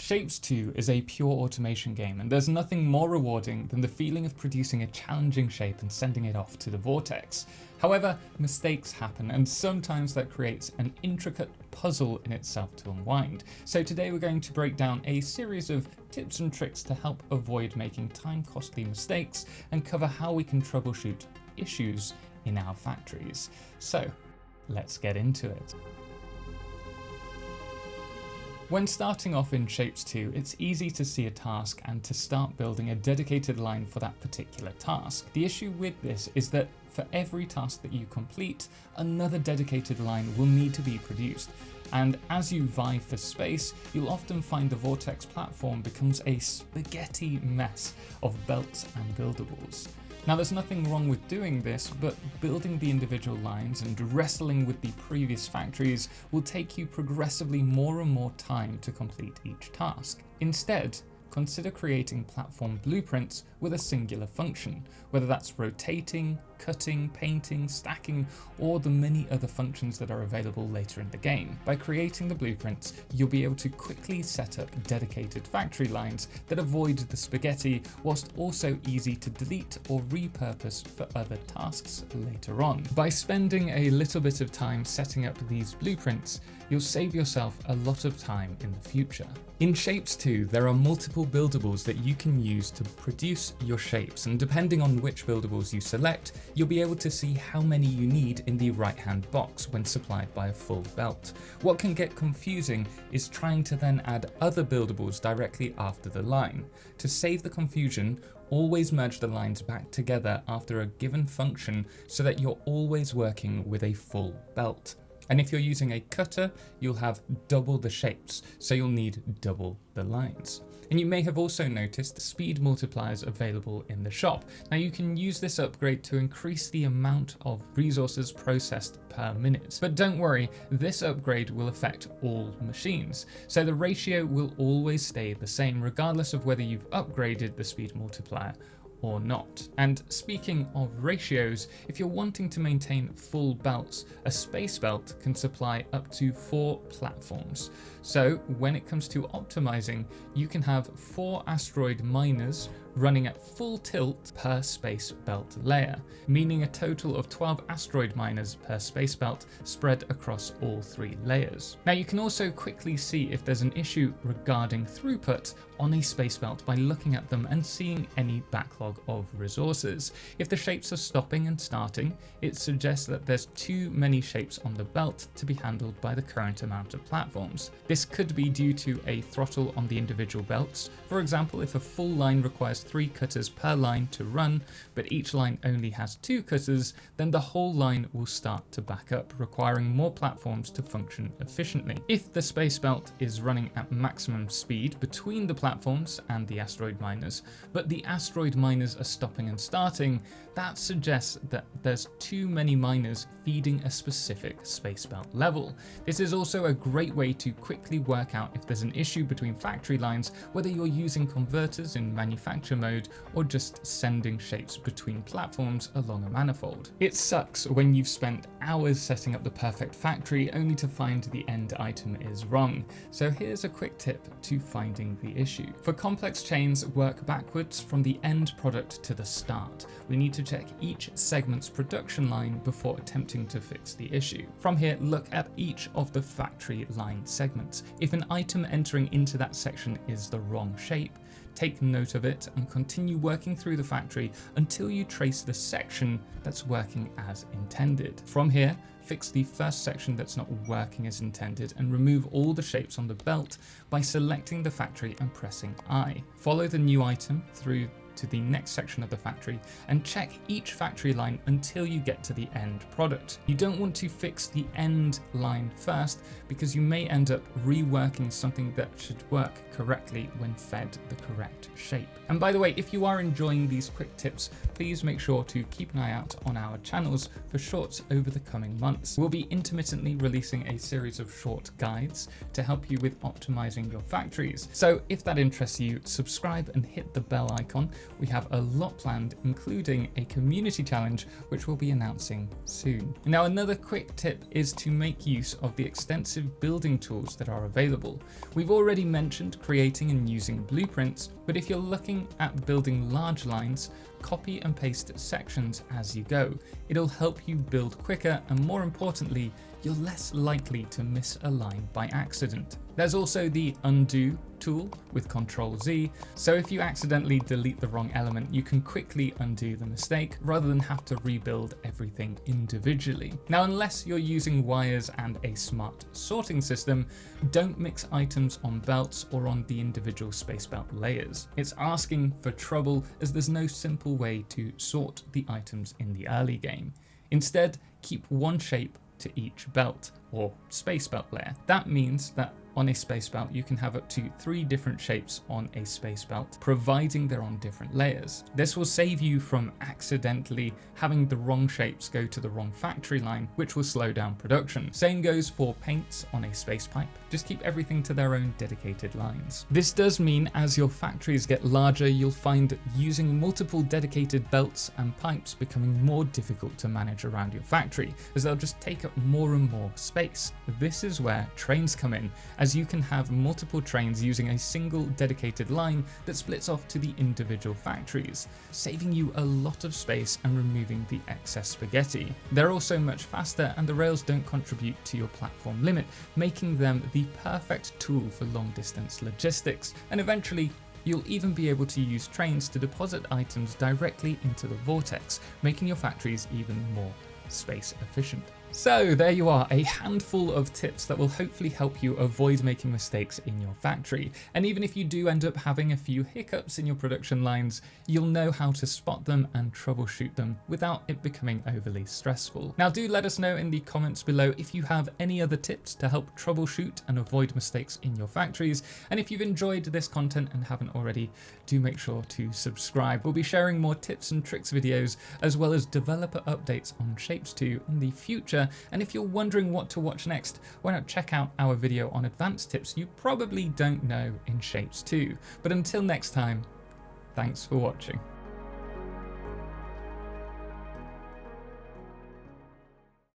Shapez 2 is a pure automation game, and there's nothing more rewarding than the feeling of producing a challenging shape and sending it off to the vortex. However, mistakes happen, and sometimes that creates an intricate puzzle in itself to unwind. So today we're going to break down a series of tips and tricks to help avoid making time-costly mistakes and cover how we can troubleshoot issues in our factories. So let's get into it. When starting off in Shapez 2, it's easy to see a task and to start building a dedicated line for that particular task. The issue with this is that for every task that you complete, another dedicated line will need to be produced. And as you vie for space, you'll often find the Vortex platform becomes a spaghetti mess of belts and buildables. Now, there's nothing wrong with doing this, but building the individual lines and wrestling with the previous factories will take you progressively more and more time to complete each task. Instead, consider creating platform blueprints with a singular function, whether that's rotating, cutting, painting, stacking, or the many other functions that are available later in the game. By creating the blueprints, you'll be able to quickly set up dedicated factory lines that avoid the spaghetti, whilst also easy to delete or repurpose for other tasks later on. By spending a little bit of time setting up these blueprints, you'll save yourself a lot of time in the future. In Shapez 2, there are multiple buildables that you can use to produce your shapes, and depending on which buildables you select, you'll be able to see how many you need in the right-hand box when supplied by a full belt. What can get confusing is trying to then add other buildables directly after the line. To save the confusion, always merge the lines back together after a given function so that you're always working with a full belt. And if you're using a cutter, you'll have double the shapes, so you'll need double the lines. And you may have also noticed speed multipliers available in the shop. Now, you can use this upgrade to increase the amount of resources processed per minute. But don't worry, this upgrade will affect all machines. So the ratio will always stay the same regardless of whether you've upgraded the speed multiplier or not. And speaking of ratios, if you're wanting to maintain full belts, a space belt can supply up to 4 platforms. So when it comes to optimizing, you can have 4 asteroid miners running at full tilt per space belt layer, meaning a total of 12 asteroid miners per space belt spread across all 3 layers. Now, you can also quickly see if there's an issue regarding throughput on a space belt by looking at them and seeing any backlog of resources. If the shapes are stopping and starting, it suggests that there's too many shapes on the belt to be handled by the current amount of platforms. This could be due to a throttle on the individual belts. For example, if a full line requires 3 cutters per line to run, but each line only has 2 cutters, then the whole line will start to back up, requiring more platforms to function efficiently. If the space belt is running at maximum speed between the platforms and the asteroid miners, but the asteroid miners are stopping and starting, that suggests that there's too many miners feeding a specific space belt level. This is also a great way to quickly work out if there's an issue between factory lines, whether you're using converters in manufacture mode or just sending shapes between platforms along a manifold. It sucks when you've spent hours setting up the perfect factory only to find the end item is wrong. So here's a quick tip to finding the issue. For complex chains, work backwards from the end product to the start. We need to check each segment's production line before attempting to fix the issue. From here, look at each of the factory line segments. If an item entering into that section is the wrong shape, take note of it and continue working through the factory until you trace the section that's working as intended. From here, fix the first section that's not working as intended and remove all the shapes on the belt by selecting the factory and pressing I. Follow the new item through to the next section of the factory and check each factory line until you get to the end product. You don't want to fix the end line first because you may end up reworking something that should work correctly when fed the correct shape. And by the way, if you are enjoying these quick tips, please make sure to keep an eye out on our channels for shorts over the coming months. We'll be intermittently releasing a series of short guides to help you with optimizing your factories. So if that interests you, subscribe and hit the bell icon we have a lot planned, including a community challenge, which we'll be announcing soon. Now, another quick tip is to make use of the extensive building tools that are available. We've already mentioned creating and using blueprints, but if you're looking at building large lines, copy and paste sections as you go. It'll help you build quicker, and more importantly, you're less likely to miss a line by accident. There's also the undo tool with Ctrl-Z, so if you accidentally delete the wrong element, you can quickly undo the mistake rather than have to rebuild everything individually. Now, unless you're using wires and a smart sorting system, don't mix items on belts or on the individual space belt layers. It's asking for trouble, as there's no simple way to sort the items in the early game. Instead, keep one shape to each belt or space belt layer. That means that on a space belt, you can have up to 3 different shapes on a space belt, providing they're on different layers. This will save you from accidentally having the wrong shapes go to the wrong factory line, which will slow down production. Same goes for paints on a space pipe. Just keep everything to their own dedicated lines. This does mean as your factories get larger, you'll find using multiple dedicated belts and pipes becoming more difficult to manage around your factory, as they'll just take up more and more space. This is where trains come in, as you can have multiple trains using a single dedicated line that splits off to the individual factories, saving you a lot of space and removing the excess spaghetti. They're also much faster, and the rails don't contribute to your platform limit, making them the perfect tool for long distance logistics. And eventually, you'll even be able to use trains to deposit items directly into the vortex, making your factories even more space efficient. So there you are, a handful of tips that will hopefully help you avoid making mistakes in your factory. And even if you do end up having a few hiccups in your production lines, you'll know how to spot them and troubleshoot them without it becoming overly stressful. Now, do let us know in the comments below if you have any other tips to help troubleshoot and avoid mistakes in your factories. And if you've enjoyed this content and haven't already, do make sure to subscribe. We'll be sharing more tips and tricks videos, as well as developer updates on Shapez 2 in the future. And if you're wondering what to watch next, why not check out our video on advanced tips you probably don't know in Shapez 2. But until next time, thanks for watching.